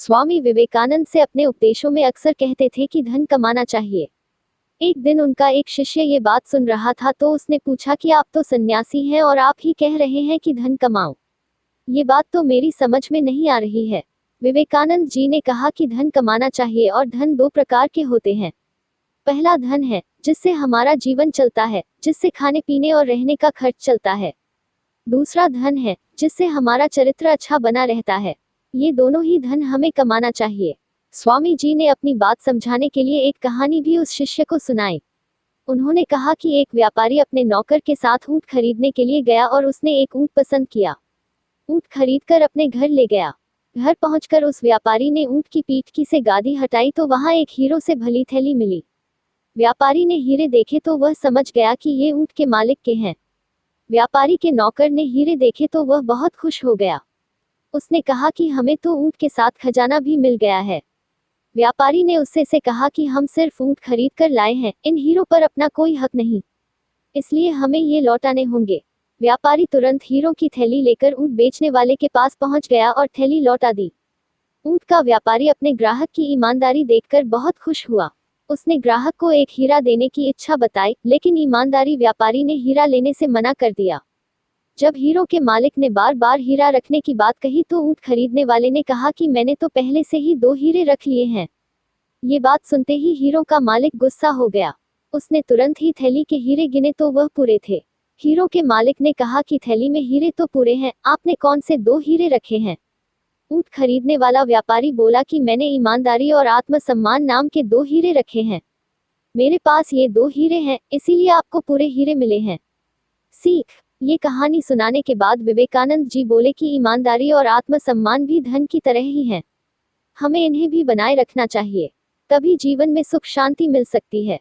स्वामी विवेकानंद से अपने उपदेशों में अक्सर कहते थे कि धन कमाना चाहिए। एक दिन उनका एक शिष्य ये बात सुन रहा था तो उसने पूछा कि आप तो सन्यासी हैं और आप ही कह रहे हैं कि धन कमाओ। ये बात तो मेरी समझ में नहीं आ रही है। विवेकानंद जी ने कहा कि धन कमाना चाहिए और धन दो प्रकार के होते हैं। पहला धन है जिससे हमारा जीवन चलता है, जिससे खाने पीने और रहने का खर्च चलता है। दूसरा धन है जिससे हमारा चरित्र अच्छा बना रहता है। ये दोनों ही धन हमें कमाना चाहिए। स्वामी जी ने अपनी बात समझाने के लिए एक कहानी भी उस शिष्य को सुनाई। उन्होंने कहा कि एक व्यापारी अपने नौकर के साथ ऊंट खरीदने के लिए गया और उसने एक ऊंट पसंद किया। ऊंट खरीदकर अपने घर ले गया। घर पहुंचकर उस व्यापारी ने ऊंट की पीठ की से गादी हटाई तो वहां एक हीरो से भली थैली मिली। व्यापारी ने हीरे देखे तो वह समझ गया कि ये ऊंट के मालिक के हैं। व्यापारी के नौकर ने हीरे देखे तो वह बहुत खुश हो गया। उसने कहा कि हमें तो ऊंट के साथ खजाना भी मिल गया है। व्यापारी ने उससे से कहा कि हम सिर्फ ऊंट खरीद कर लाए हैं, इन हीरों पर अपना कोई हक नहीं, इसलिए हमें ये लौटाने होंगे। व्यापारी तुरंत हीरों की थैली लेकर ऊंट बेचने वाले के पास पहुंच गया और थैली लौटा दी। ऊंट का व्यापारी अपने ग्राहक की ईमानदारी देखकर बहुत खुश हुआ। उसने ग्राहक को एक हीरा देने की इच्छा बताई, लेकिन ईमानदारी व्यापारी ने हीरा लेने से मना कर दिया। जब हीरो के मालिक ने बार बार हीरा रखने की बात कही तो ऊंट खरीदने वाले ने कहा कि मैंने तो पहले से ही 2 हीरे रख लिए हैं। ये बात सुनते ही हीरो का मालिक गुस्सा हो गया। उसने तुरंत ही थैली के हीरे गिने तो वह पूरे थे। हीरो के मालिक ने कहा कि थैली में हीरे तो पूरे हैं, आपने कौन से 2 हीरे रखे हैं? ऊंट खरीदने वाला व्यापारी बोला कि मैंने ईमानदारी और आत्मसम्मान नाम के 2 हीरे रखे हैं। मेरे पास ये 2 हीरे हैं, इसीलिए आपको पूरे हीरे मिले हैं। सीख। ये कहानी सुनाने के बाद विवेकानंद जी बोले कि ईमानदारी और आत्मसम्मान भी धन की तरह ही हैं। हमें इन्हें भी बनाए रखना चाहिए, तभी जीवन में सुख शांति मिल सकती है।